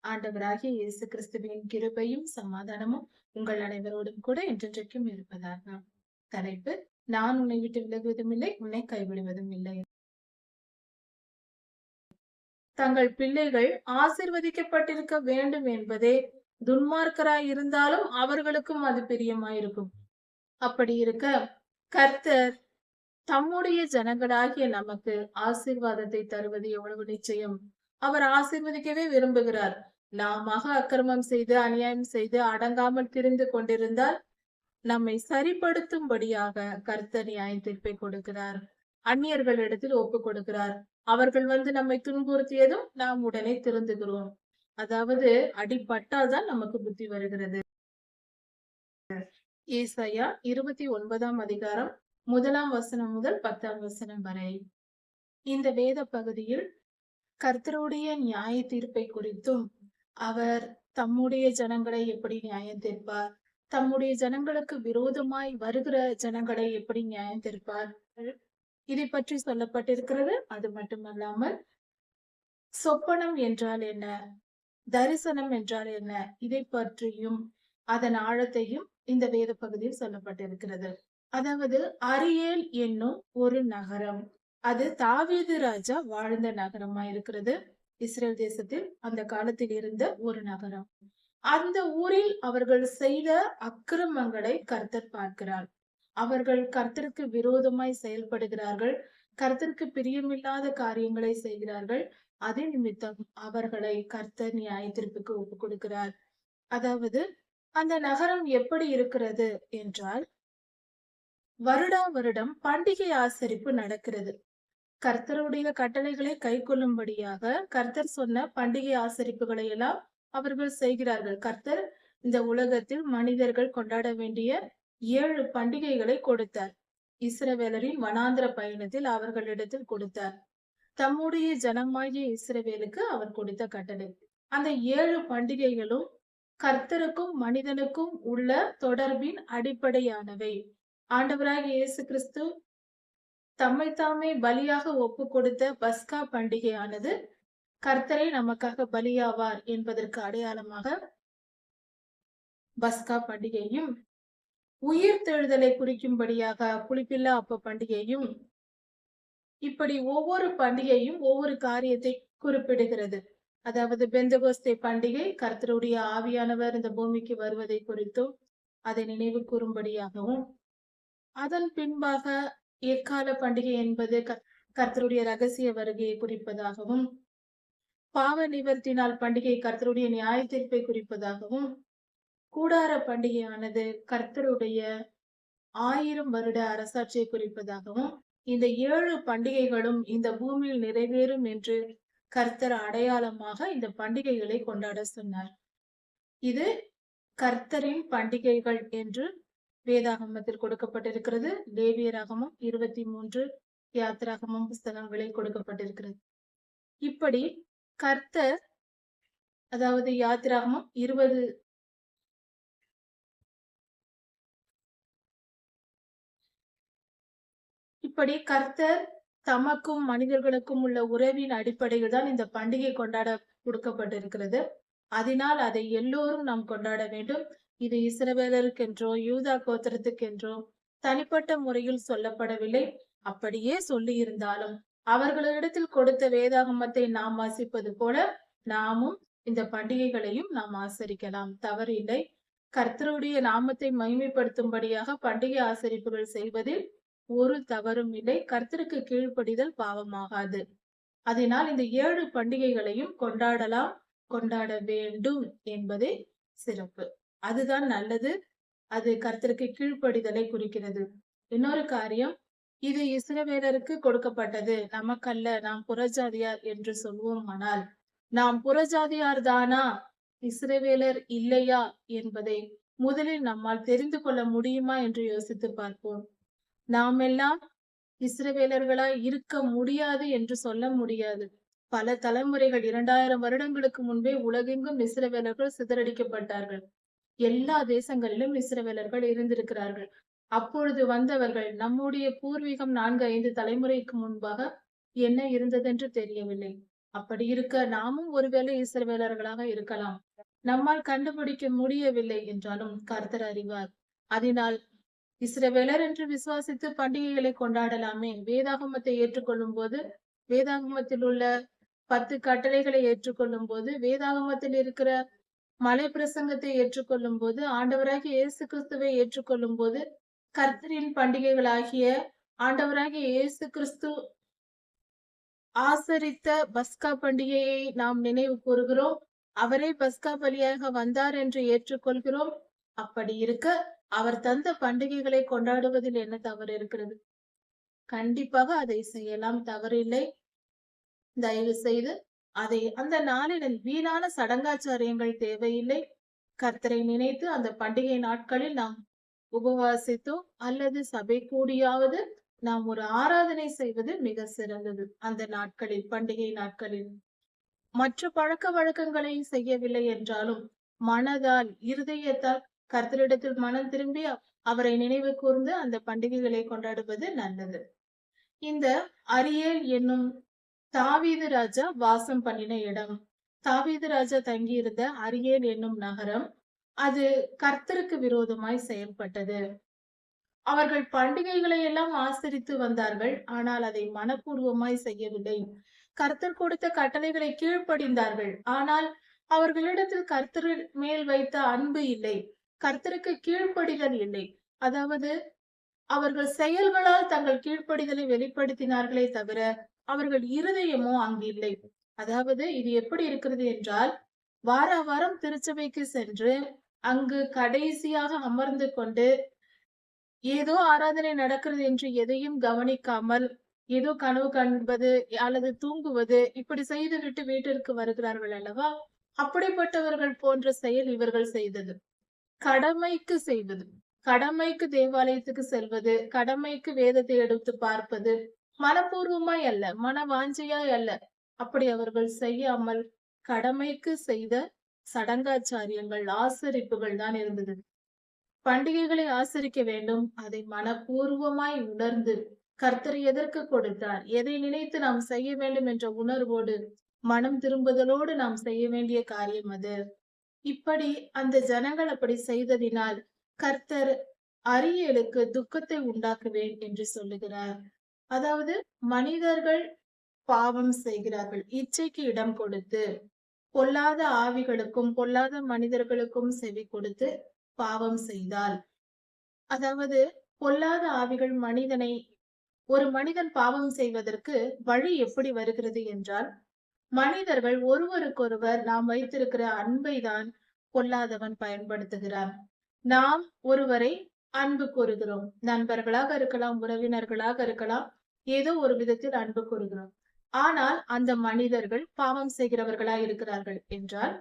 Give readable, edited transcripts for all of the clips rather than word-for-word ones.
ஆண்டவராகிய இயேசு கிறிஸ்துவின் கிருபையும் சமாதானமும் உங்கள் அனைவரோடும் கூட என்றென்றைக்கும் இருப்பதாக. தலைப்பு: நான் உன்னை விட்டு விலகுவதும் இல்லை, உன்னை கைவிடுவதும் இல்லை. தங்கள் பிள்ளைகள் ஆசீர்வதிக்கப்பட்டிருக்க வேண்டும் என்பதே துன்மார்க்கராய் இருந்தாலும் அவர்களுக்கும் அது பிரியமாயிருக்கும். அப்படி இருக்க கர்த்தர் தம்முடைய ஜனங்களாகிய நமக்கு ஆசீர்வாதத்தை தருவது எவ்வளவு நிச்சயம். அவர் ஆசீர்வதிக்கவே விரும்புகிறார். நாமாக அக்கிரமம் செய்து அநியாயம் செய்து அடங்காமல் திரிந்து கொண்டிருந்தால் நம்மை சரிப்படுத்தும்படியாக கர்த்தர் நியாய தீர்ப்பை கொடுக்கிறார். அந்நியர்களிடத்தில் ஒப்பு கொடுக்கிறார். அவர்கள் வந்து நம்மை துன்புறுத்தியதும் நாம் உடனே திருந்துகிறோம். அதாவது அடிபட்டால் தான் நமக்கு புத்தி வருகிறது. ஏசாயா 29ஆம் அதிகாரம் 1ஆம் வசனம் முதல் 10ஆம் வசனம் வரை. இந்த வேத பகுதியில் கர்த்தருடைய நியாய தீர்ப்பை குறித்தும், அவர் தம்முடைய ஜனங்களை எப்படி நியாயம் தீர்ப்பார், தம்முடைய ஜனங்களுக்கு விரோதமாய் வருகிற ஜனங்களை எப்படி நியாயம் தீர்ப்பார், இதை பற்றி சொல்லப்பட்டிருக்கிறது. அது மட்டுமல்லாமல் சொப்பனம் என்றால் என்ன, தரிசனம் என்றால் என்ன, இதை பற்றியும் அதன் ஆழத்தையும் இந்த வேத பகுதியில் சொல்லப்பட்டிருக்கிறது. அதாவது அரியேல் என்னும் ஒரு நகரம், அது தாவீது ராஜா வாழ்ந்த நகரமா இருக்கிறது. இஸ்ரேல் தேசத்தில் அந்த காலத்தில் இருந்த ஒரு நகரம். அந்த ஊரில் அவர்கள் செய்த அக்கிரமங்களை கர்த்தர் பார்க்கிறார். அவர்கள் கர்த்தருக்கு விரோதமாய் செயல்படுகிறார்கள், கர்த்தருக்கு பிரியமில்லாத காரியங்களை செய்கிறார்கள். அதே நிமித்தம் அவர்களை கர்த்தர் நியாய தீர்ப்புக்கு ஒப்பு கொடுக்கிறார். அதாவது அந்த நகரம் எப்படி இருக்கிறது என்றால், வருடா வருடம் பண்டிகை ஆசரிப்பு நடக்கிறது. கர்த்தருடைய கட்டளைகளை கை கொள்ளும்படியாக கர்த்தர் சொன்ன பண்டிகை ஆசரிப்புகளை எல்லாம் அவர்கள் செய்கிறார்கள். கர்த்தர் இந்த உலகத்தில் மனிதர்கள் கொண்டாட வேண்டிய 7 பண்டிகைகளை கொடுத்தார். இஸ்ரவேலரின் வனாந்திர பயணத்தில் அவர்களிடத்தில் கொடுத்தார். தம்முடைய ஜனமாகிய இஸ்ரவேலுக்கு அவர் கொடுத்த கட்டளை. அந்த 7 பண்டிகைகளும் கர்த்தருக்கும் மனிதனுக்கும் உள்ள தொடர்பின் அடிப்படையானவை. ஆண்டவராகிய இயேசு கிறிஸ்து தம்மை தாமே பலியாக ஒப்பு கொடுத்த பஸ்கா பண்டிகையானது கர்த்தரை நமக்காக பலியாவார் என்பதற்கு அடையாளமாக பஸ்கா பண்டிகையும், உயிர் தெழுதலை குறிக்கும்படியாக புளிப்பில்லா அப்ப பண்டிகையும், இப்படி ஒவ்வொரு பண்டிகையும் ஒவ்வொரு காரியத்தை குறிப்பிடுகிறது. அதாவது பெந்தகோஸ்தே பண்டிகை கர்த்தருடைய ஆவியானவர் இந்த பூமிக்கு வருவதை குறித்தும் அதை நினைவு கூறும்படியாகவும், அதன் பின்பாக எக்கால பண்டிகை என்பது கர்த்தருடைய ரகசிய வருகையை குறிப்பதாகவும், பாவ நிவர்த்தி நாள் பண்டிகை கர்த்தருடைய நியாய தீர்ப்பை குறிப்பதாகவும், கூடார பண்டிகையானது கர்த்தருடைய 1000 வருட அரசாட்சியை குறிப்பதாகவும், இந்த 7 பண்டிகைகளும் இந்த பூமியில் நிறைவேறும் என்று கர்த்தர் அடையாளமாக இந்த பண்டிகைகளை கொண்டாட சொன்னார். இது கர்த்தரின் பண்டிகைகள் என்று வேதாகமத்தில் கொடுக்கப்பட்டிருக்கிறது. லேவியராகமம் 23, யாத்திராகமம் புஸ்தகங்களில் கொடுக்கப்பட்டிருக்கிறது. இப்படி கர்த்தர், அதாவது யாத்திராகமம் 20 இப்படி கர்த்தர் தமக்கும் மனிதர்களுக்கும் உள்ள உறவின் அடிப்படையில் தான் இந்த பண்டிகை கொண்டாட கொடுக்கப்பட்டிருக்கிறது. அதனால் அதை எல்லோரும் நாம் கொண்டாட வேண்டும். இது இஸ்ரவேலருக்கென்றோ யூதா கோத்திரத்துக்கென்றோ தனிப்பட்ட முறையில் சொல்லப்படவில்லை. அப்படியே சொல்லி இருந்தாலும் அவர்களிடத்தில் கொடுத்த வேதாகமத்தை நாம் வாசிப்பது போல நாமும் இந்த பண்டிகைகளையும் நாம் ஆசரிக்கலாம், தவறில்லை. கர்த்தருடைய நாமத்தை மகிமைப்படுத்தும்படியாக பண்டிகை ஆசரிப்புகள் செய்வதில் ஒரு தவறும் இல்லை. கர்த்தருக்கு கீழ்ப்படிதல் பாவமாகாது. அதனால் இந்த 7 பண்டிகைகளையும் கொண்டாடலாம், கொண்டாட வேண்டும் என்பதே சிறப்பு. அதுதான் நல்லது. அது கர்த்தருக்கு கீழ்ப்படிதலை குறிக்கிறது. இன்னொரு காரியம், இது இஸ்ரவேலருக்கு கொடுக்கப்பட்டது, நமக்கல்ல, நாம் புறஜாதியார் என்று சொல்வோமானால், நாம் புறஜாதியார் தானா, இஸ்ரவேலர் இல்லையா என்பதை முதலில் நம்மால் தெரிந்து கொள்ள முடியுமா என்று யோசித்து பார்ப்போம். நாம் எல்லாம் இஸ்ரவேலர்களாய் இருக்க முடியாது என்று சொல்ல முடியாது. பல தலைமுறைகள், 2000 வருடங்களுக்கு முன்பே உலகெங்கும் இஸ்ரவேலர்கள் சிதறடிக்கப்பட்டார்கள். எல்லா தேசங்களிலும் இஸ்ரவேலர்கள் இருந்திருக்கிறார்கள். அப்பொழுது வந்தவர்கள் நம்முடைய பூர்வீகம் 4, 5 தலைமுறைக்கு முன்பாக என்ன இருந்ததென்று தெரியவில்லை. அப்படி இருக்க நாமும் ஒருவேளை இஸ்ரவேலர்களாக இருக்கலாம். நம்மால் கண்டுபிடிக்க முடியவில்லை என்றாலும் கர்த்தர் அறிவார். அதனால் இஸ்ரவேலர் என்று விசுவாசித்து பண்டிகைகளை கொண்டாடலாமே. வேதாகமத்தை ஏற்றுக்கொள்ளும் போது, வேதாகமத்தில் உள்ள 10 கட்டளைகளை ஏற்றுக்கொள்ளும் போது, வேதாகமத்தில் இருக்கிற மலை பிரசங்கத்தை ஏற்றுக்கொள்ளும் போது, ஆண்டவராகிய இயேசு கிறிஸ்துவை ஏற்றுக்கொள்ளும் போது, கர்த்தரின் பண்டிகைகளாகிய ஆண்டவராகிய இயேசு கிறிஸ்து ஆசரித்த பஸ்கா பண்டிகையை நாம் நினைவு கூறுகிறோம். அவரே பஸ்கா பலியாக வந்தார் என்று ஏற்றுக்கொள்கிறோம். அப்படி இருக்க அவர் தந்த பண்டிகைகளை கொண்டாடுவதில் என்ன தவறு இருக்கிறது? கண்டிப்பாக அதை செய்யலாம், தவறில்லை. தயவு செய்து அந்த நாளில் வீணான சடங்காச்சாரியங்கள் தேவையில்லை. கர்த்தரை நினைத்து அந்த பண்டிகை நாட்களில் நாம் உபவாசித்தோ அல்லது சபை கூடியாவது நாம் ஒரு ஆராதனை செய்வது மிக சிறந்தது. அந்த நாட்களில், பண்டிகை நாட்களில் மற்ற பழக்க வழக்கங்களை செய்யவில்லை என்றாலும் மனதால், இருதயத்தால் கர்த்தரிடத்தில் மனம் திரும்பி அவரை நினைவு கூர்ந்து அந்த பண்டிகைகளை கொண்டாடுவது நல்லது. இந்த அரியேல் என்னும் தாவீது ராஜா வாசம் பண்ணின இடம், தாவீது ராஜா தங்கியிருந்த அரியேல் என்னும் நகரம், அது கர்த்தருக்கு விரோதமாய் செயல்பட்டது. அவர்கள் பண்டிகைகளை எல்லாம் ஆசரித்து வந்தார்கள். ஆனால் அதை மனப்பூர்வமாய் செய்யவில்லை. கர்த்தர் கொடுத்த கட்டளைகளை கீழ்ப்படிந்தார்கள். ஆனால் அவர்களிடத்தில் கர்த்தர் மேல் வைத்த அன்பு இல்லை. கர்த்தருக்கு கீழ்ப்படிதல் இல்லை. அதாவது அவர்கள் செயல்களால் தங்கள் கீழ்ப்படிதலை வெளிப்படுத்தினார்களே தவிர அவர்கள் இருதயமோ அங்கு இல்லை. அதாவது இது எப்படி இருக்கிறது என்றால், வார வாரம் திருச்சபைக்கு சென்று அங்கு கடைசியாக அமர்ந்து கொண்டு ஏதோ ஆராதனை நடக்கிறது என்று எதையும் கவனிக்காமல், ஏதோ கனவு காண்பது அல்லது தூங்குவது இப்படி செய்துவிட்டு வீட்டிற்கு வருகிறார்கள் அல்லவா? அப்படிப்பட்டவர்கள் போன்ற செயல் இவர்கள் செய்தது. கடமைக்கு செய்வது, கடமைக்கு தேவாலயத்துக்கு செல்வது, கடமைக்கு வேதத்தை எடுத்து பார்ப்பது, மனப்பூர்வமாய் அல்ல, மன வாஞ்சையாய் அல்ல. அப்படி அவர்கள் செய்யாமல் கடமைக்கு செய்த சடங்காச்சாரியங்கள், ஆசரிப்புகள் தான் இருந்தது. பண்டிகைகளை ஆசரிக்க வேண்டும். அதை மனப்பூர்வமாய் உணர்ந்து கர்த்தர் எதற்கு கொடுத்தார், எதை நினைத்து நாம் செய்ய வேண்டும் என்ற உணர்வோடு, மனம் திரும்புதலோடு நாம் செய்ய வேண்டிய காரியம் அது. இப்படி அந்த ஜனங்கள் அப்படி செய்ததினால் கர்த்தர் அரியேலுக்கு துக்கத்தை உண்டாக்குவேன் என்று சொல்லுகிறார். அதாவது மனிதர்கள் பாவம் செய்கிறார்கள், இச்சைக்கு இடம் கொடுத்து, பொல்லாத ஆவிகளுக்கும் பொல்லாத மனிதர்களுக்கும் செவி கொடுத்து பாவம் செய்தால், அதாவது பொல்லாத ஆவிகள் ஒரு மனிதன் பாவம் செய்வதற்கு வழி எப்படி வருகிறது என்றால், மனிதர்கள் ஒருவருக்கொருவர் நாம் வைத்திருக்கிற அன்பை தான் பொல்லாதவன் பயன்படுத்துகிறான். நாம் ஒருவரை அன்பு கூறுகிறோம், நண்பர்களாக இருக்கலாம், உறவினர்களாக இருக்கலாம், ஏதோ ஒரு விதத்தில் அன்பு கூறுகிறோம். ஆனால் அந்த மனிதர்கள் பாவம் செய்கிறவர்களாய் இருக்கிறார்கள் என்றால்,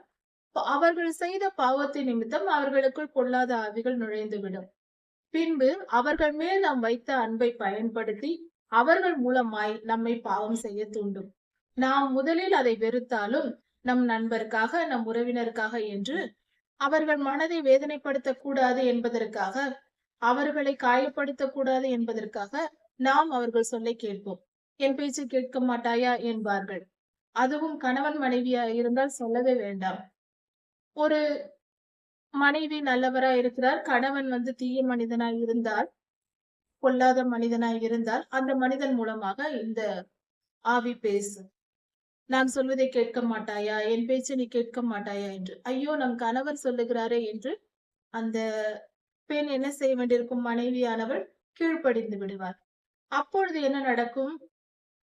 அவர்கள் செய்த பாவத்தின் நிமித்தம் அவர்களுக்குள் பொல்லாத ஆவிகள் நுழைந்துவிடும். பின்பு அவர்கள் மேல் நாம் வைத்த அன்பை பயன்படுத்தி அவர்கள் மூலமாய் நம்மை பாவம் செய்ய தூண்டும். நாம் முதலில் அதை வெறுத்தாலும் நம் நண்பருக்காக, நம் உறவினருக்காக என்று அவர்கள் மனதை வேதனைப்படுத்தக் கூடாது என்பதற்காக, அவர்களை காயப்படுத்தக் கூடாது என்பதற்காக நாம் அவர்கள் சொல்லை கேட்போம். என் பேச்சு கேட்க மாட்டாயா என்பார்கள். அதுவும் கணவன் மனைவியா இருந்தால் சொல்லவே வேண்டாம். ஒரு மனைவி நல்லவராய் இருக்கிறார், கணவன் தீய மனிதனாய் இருந்தால், பொல்லாத மனிதனாய் இருந்தால், அந்த மனிதன் மூலமாக இந்த ஆவி பேசும். நான் சொல்வதை கேட்க மாட்டாயா, என் பேச்சை நீ கேட்க மாட்டாயா என்று. ஐயோ, நம் கணவர் சொல்லுகிறாரே என்று அந்த பெண் என்ன செய்ய வேண்டியிருக்கும்? மனைவியானவள் கீழ்ப்படிந்து விடுவார். அப்பொழுது என்ன நடக்கும்?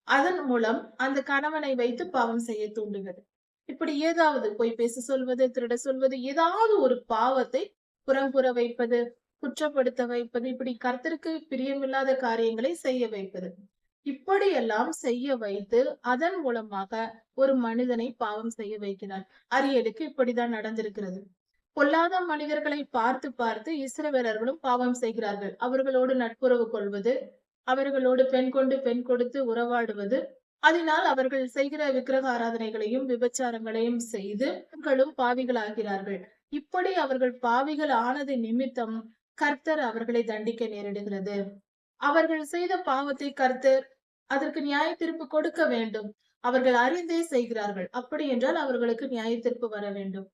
அதன் மூலம் அந்த கணவனை வைத்து பாவம் செய்ய தூண்டுகிறது. இப்படி ஏதாவது பொய் பேச சொல்வது, திருட சொல்வது, ஏதாவது ஒரு பாவத்தை புறம்புற வைப்பது, குற்றப்படுத்த வைப்பது, இப்படி கர்த்தருக்கு பிரியமில்லாத காரியங்களை செய்ய வைப்பது, இப்படியெல்லாம் செய்ய வைத்து அதன் மூலமாக ஒரு மனிதனை பாவம் செய்ய வைக்கிறார். அரியேலுக்கு இப்படிதான் நடந்திருக்கிறது. பொல்லாத மனிதர்களை பார்த்து பார்த்து இஸ்ரவேலர்களும் பாவம் செய்கிறார்கள். அவர்களோடு நட்புறவு கொள்வது, அவர்களோடு பெண் கொண்டு பெண் கொடுத்து உறவாடுவது, அதனால் அவர்கள் செய்கிற விக்கிரக ஆராதனைகளையும் விபச்சாரங்களையும் செய்து அவர்களும் பாவிகளாகிறார்கள். இப்படி அவர்கள் பாவிகள் ஆனது நிமித்தம் கர்த்தர் அவர்களை தண்டிக்க நேரிடுகிறது. அவர்கள் செய்த பாவத்தை கர்த்தர் அதற்கு நியாய தீர்ப்பு கொடுக்க வேண்டும். அவர்கள் அறிந்தே செய்கிறார்கள். அப்படி என்றால் அவர்களுக்கு நியாயத்தீர்ப்பு வர வேண்டும்.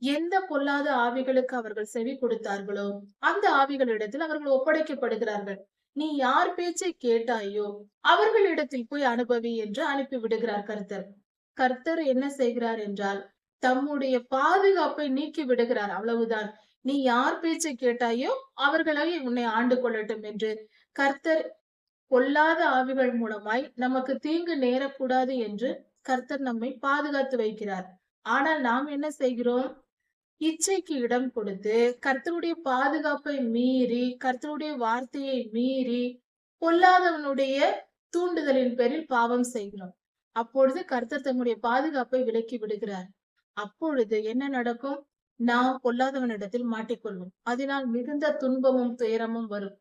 எந்த பொல்லாத ஆவிகளுக்கு அவர்கள் செவி கொடுத்தார்களோ அந்த ஆவிகளிடத்தில் அவர்கள் ஒப்படைக்கப்படுகிறார்கள். நீ யார் பேச்சை கேட்டாயோ அவர்களிடத்தில் போய் அனுபவி என்று அனுப்பி விடுகிறார் கர்த்தர். கர்த்தர் என்ன செய்கிறார் என்றால் தம்முடைய பாதுகாப்பை நீக்கி விடுகிறார். அவ்வளவுதான். நீ யார் பேச்சை கேட்டாயோ அவர்களை உன்னை ஆண்டு கொள்ளட்டும் என்று கர்த்தர் பொல்லாத ஆவிகள் மூலமாய் நமக்கு தீங்கு நேரக்கூடாது என்று கர்த்தர் நம்மை பாதுகாத்து வைக்கிறார். ஆனால் நாம் என்ன செய்கிறோம்? இச்சைக்கு இடம் கொடுத்து கர்த்தருடைய பாதுகாப்பை மீறி, கர்த்தருடைய வார்த்தையை மீறி, பொல்லாதவனுடைய தூண்டுதலின் பேரில் பாவம் செய்கிறோம். அப்பொழுது கர்த்தர் தம்முடைய பாதுகாப்பை விலக்கி விடுகிறார். அப்பொழுது என்ன நடக்கும்? நாம் பொல்லாதவனிடத்தில் மாட்டிக்கொள்வோம். அதனால் மிகுந்த துன்பமும் துயரமும் வரும்.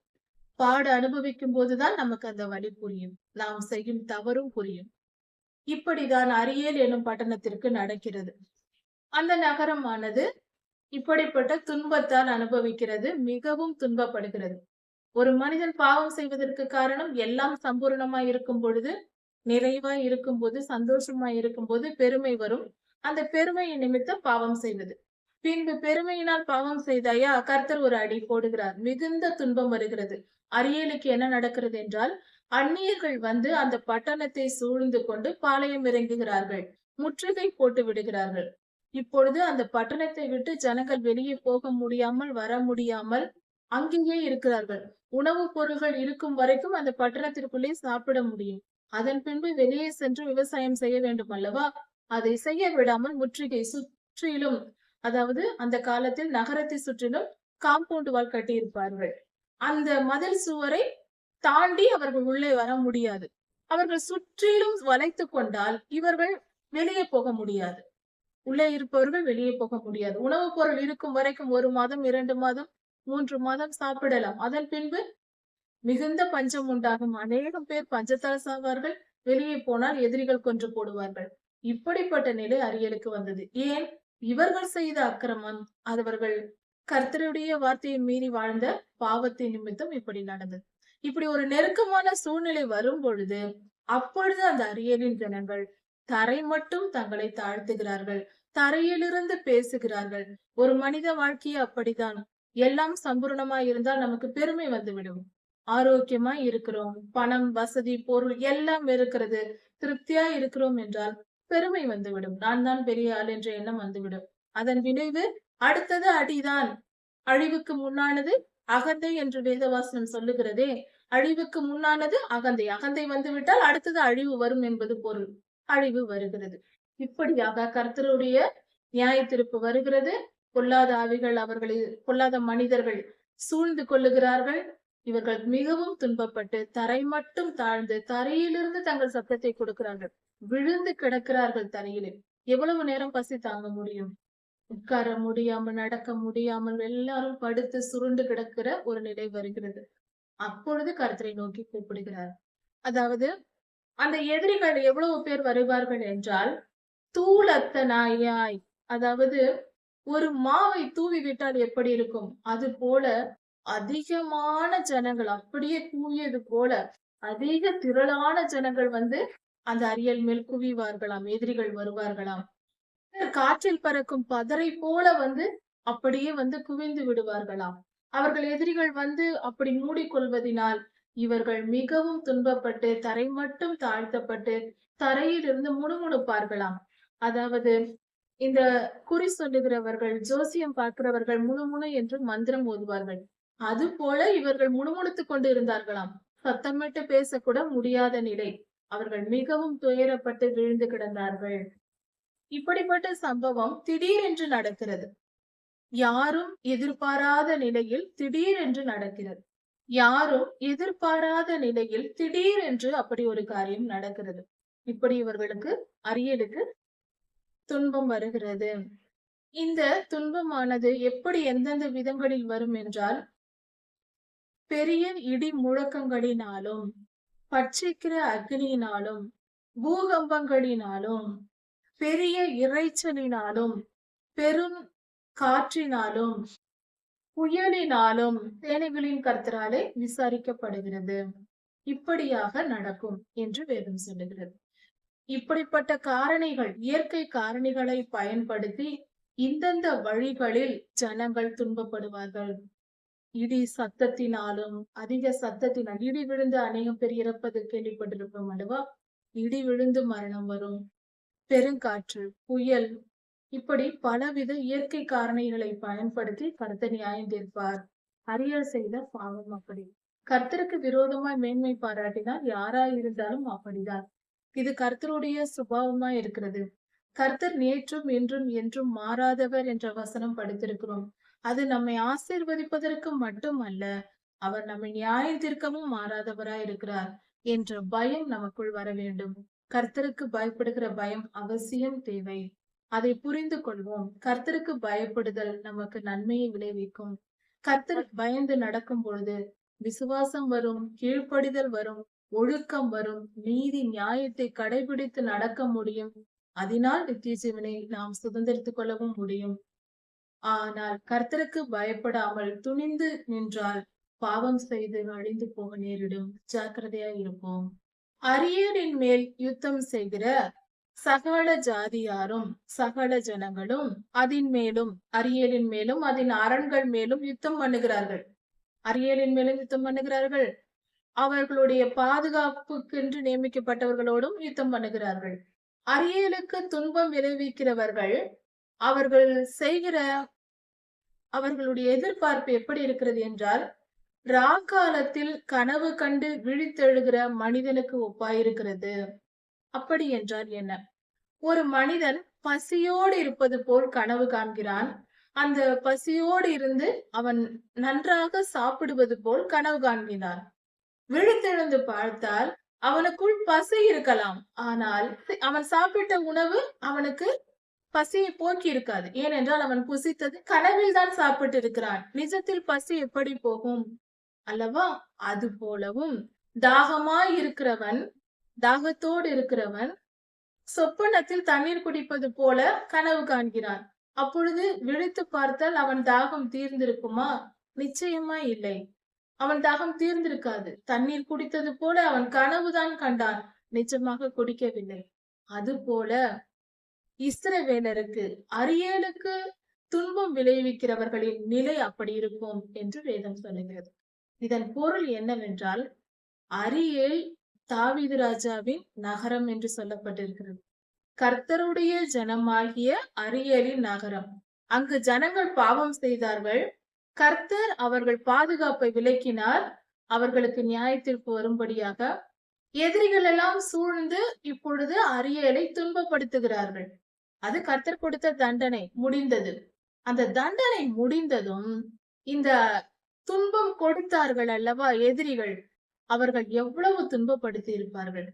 பாடு அனுபவிக்கும் போதுதான் நமக்கு அந்த வலி புரியும். நாம் செய்யும் தவறும் புரியும். இப்படிதான் அரியேல் எனும் பட்டணத்திற்கு நடக்கிறது. அந்த நகரமானது இப்படிப்பட்ட துன்பத்தால் அனுபவிக்கிறது, மிகவும் துன்பப்படுகிறது. ஒரு மனிதன் பாவம் செய்வதற்கு காரணம் எல்லாம் சம்பூர்ணமாய் இருக்கும் பொழுது, நிறைவாய் இருக்கும் போது, சந்தோஷமாய் இருக்கும் போது பெருமை வரும். அந்த பெருமையின் நிமித்தம் பாவம் செய்வது. பின்பு பெருமையினால் பாவம் செய்தாயா கர்த்தர் ஒரு அடி போடுகிறார். மிகுந்த துன்பம் வருகிறது. அரியேலுக்கு என்ன நடக்கிறது என்றால், அந்நியர்கள் வந்து அந்த பட்டணத்தை சூழ்ந்து கொண்டு பாளையம் இறங்குகிறார்கள். முற்றுகை போட்டு விடுகிறார்கள். இப்பொழுது அந்த பட்டணத்தை விட்டு ஜனங்கள் வெளியே போக முடியாமல், வர முடியாமல் அங்கேயே இருக்கிறார்கள். உணவுப் பொருள்கள் இருக்கும் வரைக்கும் அந்த பட்டணத்திற்குள்ளே சாப்பிட முடியும். அதன் பின்பு வெளியே சென்று விவசாயம் செய்ய வேண்டும் அல்லவா? அதை செய்ய விடாமல் முற்றுகை சுற்றிலும், அதாவது அந்த காலத்தில் நகரத்தை சுற்றிலும் காம்பவுண்ட் வால் கட்டியிருப்பார்கள். அந்த மதில் சுவரை தாண்டி அவர்கள் உள்ளே வர முடியாது. அவர்கள் சுற்றிலும் வளைத்துக் கொண்டால் இவர்கள் வெளியே போக முடியாது. உள்ளே இருப்பவர்கள் வெளியே போக முடியாது. உணவுப் பொருள் இருக்கும் வரைக்கும் 1 மாதம், 2 மாதம், 3 மாதம் சாப்பிடலாம். அதன் பின்பு மிகுந்த பஞ்சம் உண்டாகும். அநேகம் பேர் பஞ்சத்தால் சாவார்கள். வெளியே போனால் எதிரிகள் கொன்று போடுவார்கள். இப்படிப்பட்ட நிலை அரியலுக்கு வந்தது. ஏன்? இவர்கள் செய்த அக்கிரமம், அவர்கள் கர்த்தருடைய வார்த்தையை மீறி வாழ்ந்த பாவத்தின் நிமித்தம் இப்படி நடந்தது. இப்படி ஒரு நெருக்கமான சூழ்நிலை வரும் பொழுது, அப்பொழுது அந்த அரியலின் ஜனங்கள் தரை மட்டும் தங்களை தாழ்த்துகிறார்கள். தரையிலிருந்து பேசுகிறார்கள். ஒரு மனித வாழ்க்கையே அப்படித்தான். எல்லாம் சம்பூர்ணமாய் இருந்தால் நமக்கு பெருமை வந்துவிடும். ஆரோக்கியமா இருக்கிறோம், பணம், வசதி, பொருள் எல்லாம் இருக்கிறது, திருப்தியா இருக்கிறோம் என்றால் பெருமை வந்துவிடும். நான் தான் பெரிய ஆள் என்ற எண்ணம் வந்துவிடும். அதன் விளைவு அடுத்தது அடிதான். அழிவுக்கு முன்னானது அகந்தை என்று வேதவாசனம் சொல்லுகிறதே. அழிவுக்கு முன்னானது அகந்தை. அகந்தை வந்துவிட்டால் அடுத்தது அழிவு வரும் என்பது பொருள். அழிவு வருகிறது. இப்படியாக கர்த்தருடைய நியாய தீர்ப்பு வருகிறது. பொல்லாத ஆவிகள் அவர்களை, பொல்லாத மனிதர்கள் சூழ்ந்து கொள்ளுகிறார்கள். இவர்கள் மிகவும் துன்பப்பட்டு தரை மட்டும் தாழ்ந்து தரையிலிருந்து தங்கள் சத்தத்தை கொடுக்கிறார்கள். விழுந்து கிடக்கிறார்கள் தரையிலே. எவ்வளவு நேரம் பசி தாங்க முடியும்? உட்கார முடியாமல், நடக்க முடியாமல் எல்லாரும் படுத்து சுருண்டு கிடக்கிற ஒரு நிலை வருகிறது. அப்பொழுது கர்த்தரை நோக்கி கூப்பிடுகிறார். அதாவது அந்த எதிரிகள் எவ்வளவு பேர் வருவார்கள் என்றால், தூளத்தனாயாய், அதாவது ஒரு மாவை தூவி விட்டால் எப்படி இருக்கும் அது போல அதிகமான ஜனங்கள், அப்படியே தூவியது போல அதிக திரளான ஜனங்கள் வந்து அந்த அரியல் மேல் குவிவார்களாம். எதிரிகள் வருவார்களாம். காற்றில் பறக்கும் பதரை போல வந்து அப்படியே வந்து குவிந்து விடுவார்களாம். அவர்கள் எதிரிகள் வந்து அப்படி மூடிக்கொள்வதினால் இவர்கள் மிகவும் துன்பப்பட்டு தரை மட்டும் தாழ்த்தப்பட்டு தரையிலிருந்து முணுமுணுப்பார்களாம். அதாவது இந்த குறி சொல்லுகிறவர்கள், ஜோசியம் பார்க்கிறவர்கள் முணுமுணு என்று மந்திரம் ஓதுவார்கள். அது போல இவர்கள் முணுமுணுத்துக் கொண்டு இருந்தார்களாம். சத்தமிட்டு பேசக்கூட முடியாத நிலை. அவர்கள் மிகவும் துயரப்பட்டு விழுந்து கிடந்தார்கள். இப்படிப்பட்ட சம்பவம் திடீரென்று நடக்கிறது. யாரும் எதிர்பாராத நிலையில் திடீரென்று நடக்கிறது. யாரும் எதிர்பாராத நிலையில் திடீரென்று அப்படி ஒரு காரியம் நடக்கிறது. இப்படி இவர்களுக்கு, அரியலுக்கு துன்பம் வருகிறது. இந்த துன்பமானது எப்படி எந்தெந்த விதங்களில் வரும் என்றால், பெரிய இடி முழக்கங்களினாலும், பட்சிக்கிற அக்னியினாலும், பூகம்பங்களினாலும், பெரிய இரைச்சலினாலும், பெரும் காற்றினாலும், புயலினாலும் சேனைகளின் கர்த்தராலே விசாரிக்கப்படுகிறது. இப்படியாக நடக்கும் என்று வேதம் சொல்லுகிறது. இப்படிப்பட்ட காரணிகள், இயற்கை காரணிகளை பயன்படுத்தி இந்தந்த வழிகளில் ஜனங்கள் துன்பப்படுவார்கள். இடி சத்தத்தினாலும், அதிக சத்தத்தினால் இடி விழுந்து அநேகம் பேர் இறப்பது கேள்விப்பட்டிருப்போம் அல்லவா? இடி விழுந்து மரணம் வரும். பெருங்காற்று, புயல், இப்படி பலவித இயற்கை காரணிகளை பயன்படுத்தி கர்த்தர் நியாயம் தீர்ப்பார். அரியல் செய்த பாவம் அப்படி. கர்த்தருக்கு விரோதமாய் மேன்மை பாராட்டினால் யாராயிருந்தாலும் அப்படிதான். இது கர்த்தருடைய சுபாவமாய் இருக்கிறது. கர்த்தர் நேற்றும் இன்றும் என்றும் மாறாதவர் என்ற வசனம் படித்திருக்கிறோம். அது நம்மை ஆசீர்வதிப்பதற்கு மட்டுமல்ல, அவர் நம்மை நியாயம் தீர்க்கவும் மாறாதவராய் இருக்கிறார் என்ற பயம் நமக்குள் வர வேண்டும். கர்த்தருக்கு பயப்படுகிற பயம் அவசியம் தேவை. அதை புரிந்து கொள்வோம். கர்த்தருக்கு பயப்படுதல் நமக்கு நன்மையை விளைவிக்கும். கர்த்தருக்கு பயந்து நடக்கும் பொழுது விசுவாசம் வரும், கீழ்ப்படிதல் வரும், ஒழுக்கம் வரும், நீதி நியாயத்தை கடைபிடித்து நடக்க முடியும். அதனால் நித்திய ஜீவனை நாம் சுதந்திரித்துக் கொள்ளவும் முடியும். ஆனால் கர்த்தருக்கு பயப்படாமல் துணிந்து நின்றால் பாவம் செய்து அழிந்து போக நேரிடும். ஜாக்கிரதையா இருப்போம். அரியரின் மேல் யுத்தம் செய்கிற சகல ஜாதியாரும் சகல ஜனங்களும் அதன் மேலும், அரியலின் மேலும் அதன் அரண்கள் மேலும் யுத்தம் பண்ணுகிறார்கள். அரியலின் மேலும் யுத்தம் பண்ணுகிறார்கள். அவர்களுடைய பாதுகாப்புக்கென்று நியமிக்கப்பட்டவர்களோடும் யுத்தம் பண்ணுகிறார்கள். அரியலுக்கு துன்பம் விளைவிக்கிறவர்கள் அவர்கள் செய்கிற அவர்களுடைய எதிர்பார்ப்பு எப்படி இருக்கிறது என்றால், ராக்காலத்தில் கனவு கண்டு விழித்தெழுகிற மனிதனுக்கு ஒப்பாயிருக்கிறது. அப்படி என்றால் என்ன? ஒரு மனிதன் பசியோடு இருப்பது போல் கனவு காண்கிறான். அந்த பசியோடு இருந்து அவன் நன்றாக சாப்பிடுவது போல் கனவு காண்கிறான். விழித்தெழுந்து பார்த்தால் அவனுக்குள் பசி இருக்கலாம். ஆனால் அவன் சாப்பிட்ட உணவு அவனுக்கு பசியை போக்கி இருக்காது. ஏனென்றால் அவன் புசித்தது கனவில் தான் சாப்பிட்டு இருக்கிறான். நிஜத்தில் பசி எப்படி போகும் அல்லவா? அது போலவும் தாகமாய் இருக்கிறவன், தாகத்தோடு இருக்கிறவன் சொப்பனத்தில் தண்ணீர் குடிப்பது போல கனவு காண்கிறான். அப்பொழுது விழித்து பார்த்தால் அவன் தாகம் தீர்ந்திருக்குமா? நிச்சயமா இல்லை. அவன் தாகம் தீர்ந்திருக்காது. தண்ணீர் குடித்தது போல அவன் கனவுதான் கண்டான், நிஜமாக குடிக்கவில்லை. அது போல இஸ்ரவேலருக்கு, அரியேலுக்கு துன்பம் விளைவிக்கிறவர்களின் நிலை அப்படி இருக்கும் என்று வேதம் சொல்லுகிறது. இதன் பொருள் என்னவென்றால், அரியேல் தாவீது ராஜாவின் நகரம் என்று சொல்லப்பட்டிருக்கிறது. கர்த்தருடைய ஜனமாகிய அரியேலின் நகரம். அங்கு ஜனங்கள் பாவம் செய்தார்கள். கர்த்தர் அவர்கள் பாதுகாப்பை விலக்கினார். அவர்களுக்கு நியாயத்திற்கு வரும்படியாக எதிரிகள் எல்லாம் சூழ்ந்து இப்பொழுது அரியேலை துன்பப்படுத்துகிறார்கள். அது கர்த்தர் கொடுத்த தண்டனை முடிந்தது. அந்த தண்டனை முடிந்ததும் இந்த துன்பம் கொடுத்தார்கள் அல்லவா எதிரிகள், அவர்கள் எவ்வளவு துன்பப்படுத்தி இருப்பார்கள்.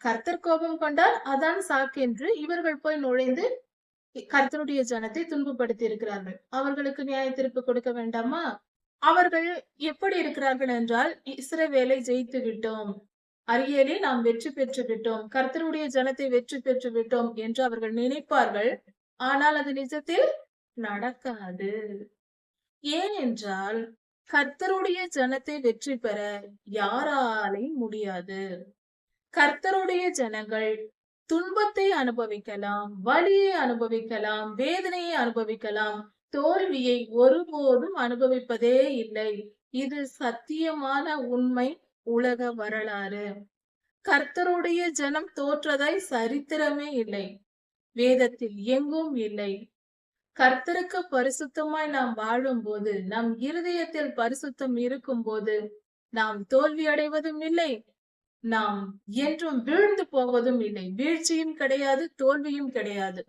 கர்த்தர் கோபம் கொண்டால் அதான் சாக்கென்று இவர்கள் போய் நுழைந்து கர்த்தருடைய ஜனத்தை துன்பப்படுத்தி இருக்கிறார்கள். அவர்களுக்கு நியாய தீர்ப்பு கொடுக்க வேண்டாமா? அவர்கள் எப்படி இருக்கிறார்கள் என்றால், இஸ்ரவேலை ஜெயித்து விட்டோம், அரியேலை நாம் வெற்றி பெற்று விட்டோம், கர்த்தருடைய ஜனத்தை வெற்றி பெற்று விட்டோம் என்று அவர்கள் நினைப்பார்கள். ஆனால் அது நிஜத்தில் நடக்காது. ஏனென்றால் கர்த்தருடைய ஜனத்தை வெற்றி பெற யாராலையும் முடியாது. கர்த்தருடைய ஜனங்கள் துன்பத்தை அனுபவிக்கலாம், வலியை அனுபவிக்கலாம், வேதனையை அனுபவிக்கலாம், தோல்வியை ஒருபோதும் அனுபவிப்பதே இல்லை. இது சத்தியமான உண்மை, உலக வரலாறு. கர்த்தருடைய ஜனம் தோற்றதாய் சரித்திரமே இல்லை, வேதத்தில் எங்கும் இல்லை. கர்த்தருக்கு பரிசுத்தமாய் நாம் வாழும் போது, நம் இருதயத்தில் பரிசுத்தம் இருக்கும் போது நாம் தோல்வி அடைவதும் இல்லை, நாம் என்றும் வீழ்ந்து போவதும் இல்லை. வீழ்ச்சியும் கிடையாது, தோல்வியும் கிடையாது,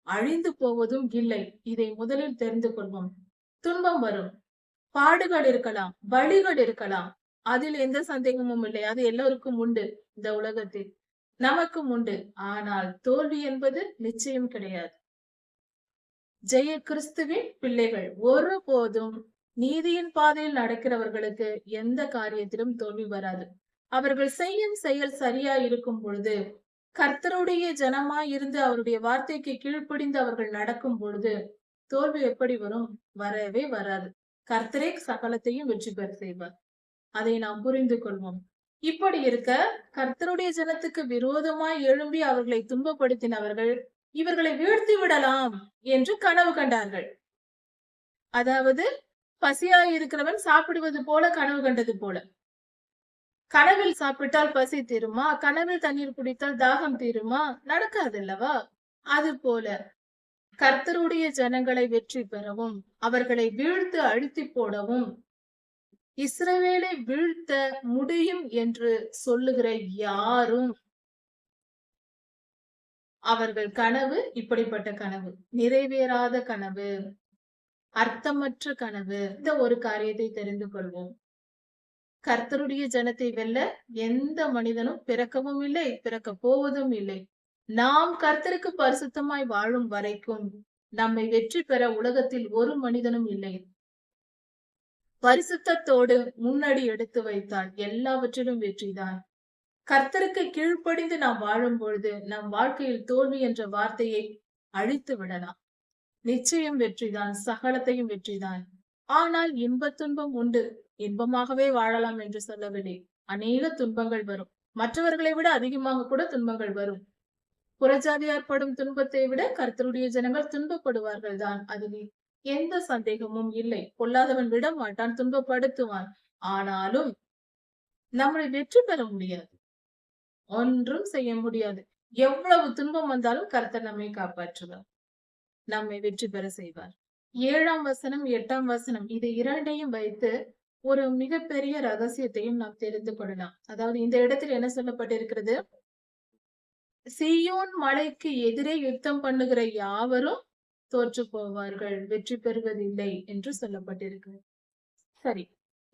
அழிந்து போவதும் இல்லை. இதை முதலில் தெரிந்து கொள்வோம். துன்பம் வரும், பாடுகள் இருக்கலாம், வலிகள் இருக்கலாம், அதில் எந்த சந்தேகமும் இல்லை. அது எல்லோருக்கும் உண்டு, இந்த உலகத்தில் நமக்கும் உண்டு. ஆனால் தோல்வி என்பது நிச்சயம் கிடையாது. ஜெய கிறிஸ்துவின் பிள்ளைகள் ஒருபோதும் நீதியின் பாதையில் நடக்கிறவர்களுக்கு எந்த காரியத்திலும் தோல்வி வராது. அவர்கள் செய்யும் செயல் சரியா இருக்கும் பொழுது, கர்த்தருடைய ஜனமாய் இருந்து அவருடைய வார்த்தைக்கு கீழ்ப்படிந்து அவர்கள் நடக்கும் பொழுது தோல்வி எப்படி வரும்? வரவே வராது. கர்த்தரே சகலத்தையும் வெற்றி பெற செய்வார். அதை நாம் புரிந்து கொள்வோம். இப்படி இருக்க கர்த்தருடைய ஜனத்துக்கு விரோதமாய் எழும்பி அவர்களை துன்பப்படுத்தினவர்கள் இவர்களை வீழ்த்தி விடலாம் என்று கனவு கண்டார்கள். அதாவது பசியாய் இருக்கிறவன் சாப்பிடுவது போல கனவு கண்டது போல. கனவில் சாப்பிட்டால் பசி தீருமா? கனவில் தண்ணீர் குடித்தால் தாகம் தீருமா? நடக்காது அல்லவா? அது போல கர்த்தருடைய ஜனங்களை வெற்றி பெறவும் அவர்களை வீழ்த்து அழுத்தி போடவும் இஸ்ரவேலை வீழ்த்த முடியும் என்று சொல்லுகிற யாரும் அவர்கள் கனவு இப்படிப்பட்ட கனவு, நிறைவேறாத கனவு, அர்த்தமற்ற கனவு. இந்த ஒரு காரியத்தை தெரிந்து கொள்வோம். கர்த்தருடைய ஜனத்தை வெல்ல எந்த மனிதனும் பிறக்கவும் இல்லை, பிறக்க போவதும் இல்லை. நாம் கர்த்தருக்கு பரிசுத்தமாய் வாழும் வரைக்கும் நம்மை வெற்றி பெற உலகத்தில் ஒரு மனிதனும் இல்லை. பரிசுத்தத்தோடு முன்னடி எடுத்து வைத்தால் எல்லாவற்றிலும் வெற்றிதான். கர்த்தருக்கு கீழ்ப்படிந்து நாம் வாழும் பொழுது நம் வாழ்க்கையில் தோல்வி என்ற வார்த்தையை அழித்து விடலாம். நிச்சயம் வெற்றிதான், சகலத்தையும் வெற்றிதான். ஆனால் இன்ப துன்பம் உண்டு. இன்பமாகவே வாழலாம் என்று சொல்லவில்லை. அநேக துன்பங்கள் வரும். மற்றவர்களை விட அதிகமாக கூட துன்பங்கள் வரும். புறஜாதியார் படும் துன்பத்தை விட கர்த்தருடைய ஜனங்கள் துன்பப்படுவார்கள் தான். அதில் எந்த சந்தேகமும் இல்லை. பொல்லாதவன் விட மாட்டான், துன்பப்படுத்துவான். ஆனாலும் நம்மளை வெற்றி பெற முடியாது, ஒன்றும் செய்ய முடியாது. எவ்வளவு துன்பம் வந்தாலும் கர்த்தர் நம்மை காப்பாற்றுவார், நம்மை வெற்றி பெற செய்வார். 7ஆம் வசனம் 8ஆம் வசனம் இது இரண்டையும் வைத்து ஒரு மிகப்பெரிய ரகசியத்தையும் நாம் தெரிந்து கொள்ளலாம். அதாவது இந்த இடத்தில் என்ன சொல்லப்பட்டிருக்கிறது? சீயோன் மலைக்கு எதிரே யுத்தம் பண்ணுகிற யாவரும் தோற்று போவார்கள், வெற்றி பெறுவதில்லை என்று சொல்லப்பட்டிருக்கு. சரி,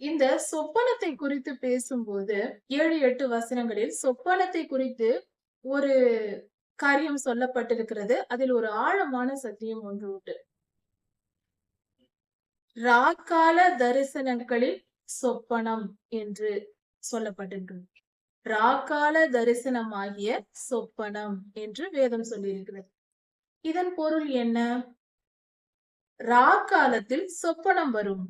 இந்த சொப்பனத்தை குறித்து பேசும்போது 7-8 வசனங்களில் சொப்பனத்தை குறித்து ஒரு காரியம் சொல்லப்பட்டிருக்கிறது. அதில் ஒரு ஆழமான சத்தியம் ஒன்று உண்டு. ராக்கால தரிசனங்களில் சொப்பனம் என்று சொல்லப்பட்டிருக்கிறது. ராக்கால தரிசனமாகிய சொப்பனம் என்று வேதம் சொல்லியிருக்கிறது. இதன் பொருள் என்ன? ராக்காலத்தில் சொப்பனம் வரும்.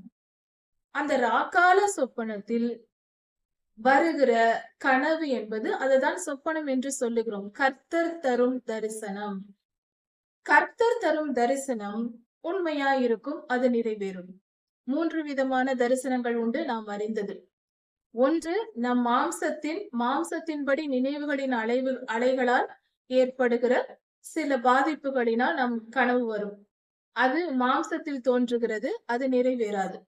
அந்த ராக்கால சொப்பனத்தில் வருகிற கனவு என்பது அதுதான் சொப்பனம் என்று சொல்லுகிறோம். கர்த்தர் தரும் தரிசனம். கர்த்தர் தரும் தரிசனம் உண்மையாயிருக்கும், அது நிறைவேறும். 3 விதமான தரிசனங்கள் உண்டு, நாம் அறிந்தது. ஒன்று, நம் மாம்சத்தின்படி நினைவுகளின் அலைகளால் ஏற்படுகிற சில பாதிப்புகளினால் நம் கனவு வரும். அது மாம்சத்தில் தோன்றுகிறது, அது நிறைவேறாது.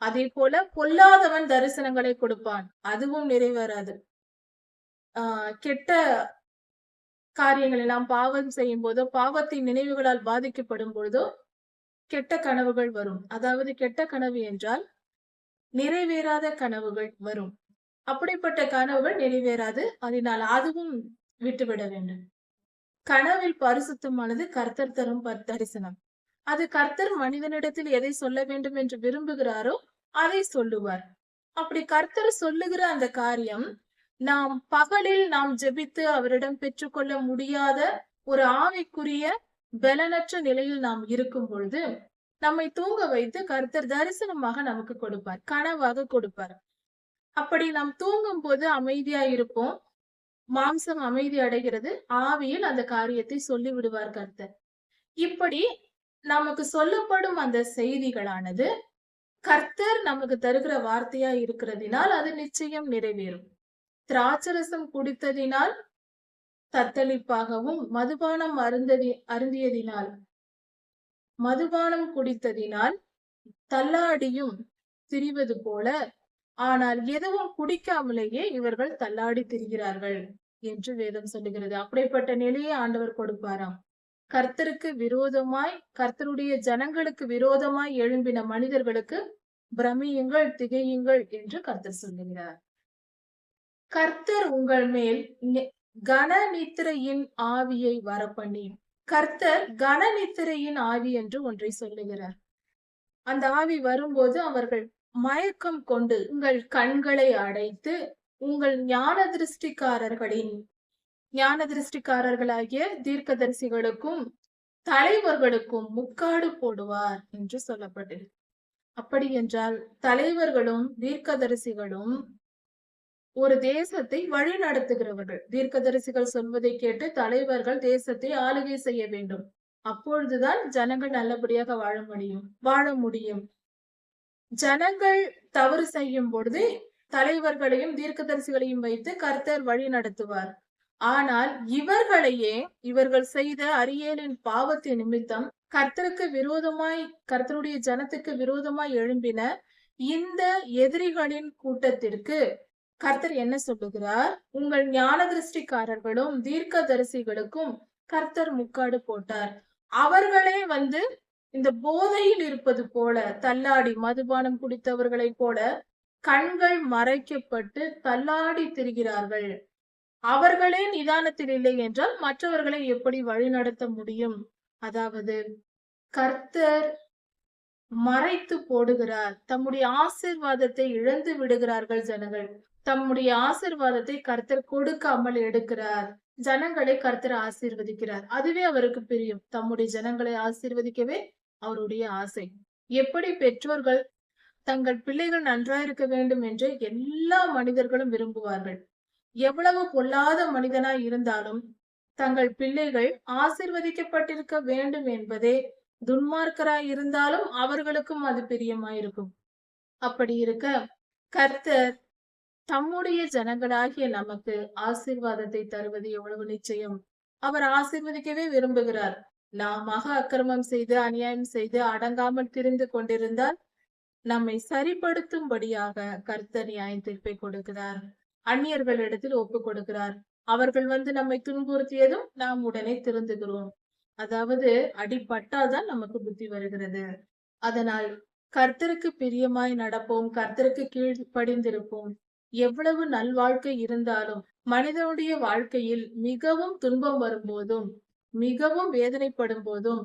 அதே போல பொல்லாதவன் தரிசனங்களை கொடுப்பான், அதுவும் நிறைவேறாது. கெட்ட காரியங்களை நாம் பாவம் செய்யும் போதோ பாவத்தின் நினைவுகளால் பாதிக்கப்படும் பொழுதோ கெட்ட கனவுகள் வரும். அதாவது கெட்ட கனவு என்றால் நிறைவேறாத கனவுகள் வரும். அப்படிப்பட்ட கனவுகள் நிறைவேறாது, அதனால் அதுவும் விட்டுவிட வேண்டும். கனவில் பரிசுத்தமானது கர்த்தர் தரும் தரிசனம். அது கர்த்தர் மனிதனிடத்தில் எதை சொல்ல வேண்டும் என்று விரும்புகிறாரோ அதை சொல்லுவார். அப்படி கர்த்தர் சொல்லுகிற அந்த காரியம் நாம் பகலில் நாம் ஜெபித்து அவரிடம் பெற்றுக்கொள்ள முடியாத ஒரு ஆவிக்குரிய பலனற்ற நிலையில் நாம் இருக்கும் பொழுது நம்மை தூங்க வைத்து கர்த்தர் தரிசனமாக நமக்கு கொடுப்பார், கனவாக கொடுப்பார். அப்படி நாம் தூங்கும் போது அமைதியா இருப்போம், மாம்சம் அமைதி அடைகிறது, ஆவியில் அந்த காரியத்தை சொல்லி விடுவார் கர்த்தர். இப்படி நமக்கு சொல்லப்படும் அந்த செய்திகளானது கர்த்தர் நமக்கு தருகிற வார்த்தையா இருக்கிறதினால் அது நிச்சயம் நிறைவேறும். திராட்சரசம் குடித்ததினால் தத்தளிப்பாகவும் மதுபானம் குடித்ததினால் தள்ளாடியும் திரிவது போல, ஆனால் எதுவும் குடிக்காமலேயே இவர்கள் தள்ளாடி திரிகிறார்கள் என்று வேதம் சொல்லுகிறது. அப்படிப்பட்ட நிலையை ஆண்டவர் கொடுப்பாராம். கர்த்தருக்கு விரோதமாய், கர்த்தருடைய ஜனங்களுக்கு விரோதமாய் எழும்பின மனிதர்களுக்கு பிரமியுங்கள், திகையுங்கள் என்று கர்த்தர் சொல்லுகிறார். கர்த்தர் உங்கள் மேல் கன நித்திரையின் ஆவியை வரப்பண்ணி, கர்த்தர் கன நித்திரையின் ஆவி என்று ஒன்றை சொல்லுகிறார். அந்த ஆவி வரும்போது அவர்கள் மயக்கம் கொண்டு உங்கள் கண்களை அடைத்து உங்கள் ஞான திருஷ்டிக்காரர்களாகிய தீர்க்கதரிசிகளுக்கும் தலைவர்களுக்கும் முக்காடு போடுவார் என்று சொல்லப்பட்டிருக்கு. அப்படி என்றால் தலைவர்களும் தீர்க்கதரிசிகளும் ஒரு தேசத்தை வழி நடத்துகிறவர்கள். தீர்க்கதரிசிகள் சொல்வதை கேட்டு தலைவர்கள் தேசத்தை ஆளுகை செய்ய வேண்டும். அப்பொழுதுதான் ஜனங்கள் நல்லபடியாக வாழ முடியும். ஜனங்கள் தவறு செய்யும் பொழுது தலைவர்களையும் தீர்க்கதரிசிகளையும் வைத்து கர்த்தர் வழி நடத்துவார். ஆனால் இவர்கள் செய்த அரியேலின் பாவத்தின் நிமித்தம் கர்த்தருடைய ஜனத்துக்கு விரோதமாய் எழும்பின இந்த எதிரிகளின் கூட்டத்திற்கு கர்த்தர் என்ன சொல்லுகிறார்? உங்கள் ஞான திருஷ்டிக்காரர்களும் தீர்க்கதரிசிகளுக்கும் கர்த்தர் முக்காடு போட்டார். அவர்களே இந்த போதையில் இருப்பது போல தள்ளாடி மதுபானம் குடித்தவர்களைப் போல கண்கள் மறைக்கப்பட்டு தள்ளாடி திரிகிறார்கள். அவர்களே நிதானத்தில் இல்லை என்றால் மற்றவர்களை எப்படி வழிநடத்த முடியும்? அதாவது கர்த்தர் மறைத்து போடுகிறார். தம்முடைய ஆசீர்வாதத்தை இழந்து விடுகிறார்கள் ஜனங்கள். தம்முடைய ஆசீர்வாதத்தை கர்த்தர் கொடுக்காமல் எடுக்கிறார். ஜனங்களை கர்த்தர் ஆசீர்வதிக்கிறார். அதுவே அவருக்கு பிரியம். தம்முடைய ஜனங்களை ஆசீர்வதிக்கவே அவருடைய ஆசை. எப்படி பெற்றோர்கள் தங்கள் பிள்ளைகள் நன்றாயிருக்க வேண்டும் என்று எல்லா மனிதர்களும் விரும்புவார்கள். எவ்வளவு பொல்லாத மனிதனாய் இருந்தாலும் தங்கள் பிள்ளைகள் ஆசீர்வதிக்கப்பட்டிருக்க வேண்டும் என்பதே, துன்மார்க்கராய் இருந்தாலும் அவர்களுக்கும் அது பிரியமாயிருக்கும். அப்படி இருக்க கர்த்தர் தம்முடைய ஜனங்களாகிய நமக்கு ஆசீர்வாதத்தை தருவது எவ்வளவு நிச்சயம். அவர் ஆசீர்வதிக்கவே விரும்புகிறார். நாம் அக்கிரமம் செய்து அநியாயம் செய்து அடங்காமல் திரிந்து கொண்டிருந்தால் நம்மை சரிப்படுத்தும்படியாக கர்த்தர் நியாய தீர்ப்பை கொடுக்கிறார். அந்நியர்களிடத்தில் ஒப்பு கொடுக்கிறார். அவர்கள் நம்மை துன்புறுத்தியதும் நாம் உடனே திருந்துகிறோம். அதாவது அடிபட்டால்தான் நமக்கு புத்தி வருகிறது. அதனால் கர்த்தருக்கு பிரியமாய் நடப்போம், கர்த்தருக்கு கீழ்ப்படிந்திருப்போம். எவ்வளவு நல்வாழ்க்கை இருந்தாலும் மனிதனுடைய வாழ்க்கையில் மிகவும் துன்பம் வரும்போதும், மிகவும் வேதனைப்படும் போதும்,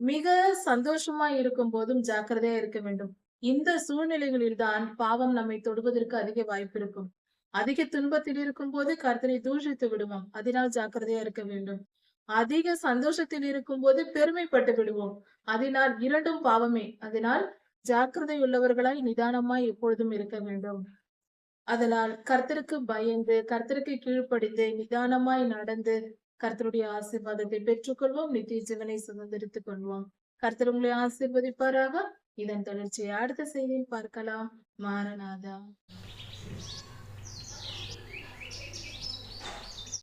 மிக சந்தோஷமாய் இருக்கும் போதும் ஜாக்கிரதையா இருக்க வேண்டும். இந்த சூழ்நிலைகளில் தான் பாவம் நம்மை தொடுவதற்கு அதிக வாய்ப்பு இருக்கும். அதிக துன்பத்தில் இருக்கும் போது கர்த்தரை தூஷித்து விடுவோம். அதனால் ஜாக்கிரதையா இருக்க வேண்டும். அதிக சந்தோஷத்தில் இருக்கும் போது பெருமைப்பட்டு விடுவோம். அதனால் இரண்டும் பாவமே. அதனால் ஜாக்கிரதை உள்ளவர்களாய் நிதானமாய் எப்பொழுதும் இருக்க வேண்டும். அதனால் கர்த்தருக்கு பயந்து, கர்த்தருக்கு கீழ்ப்படிந்து, நிதானமாய் நடந்து கர்த்தருடைய ஆசீர்வாதத்தை பெற்றுக்கொள்வோம். நித்திய ஜீவனை சுதந்திரித்துக் கொள்வோம். கர்த்தர் உங்களை ஆசீர்வதிப்பாராக. இதன் தொடர்ச்சியை அடுத்த செய்தியில் பார்க்கலாம். மாரநாதா.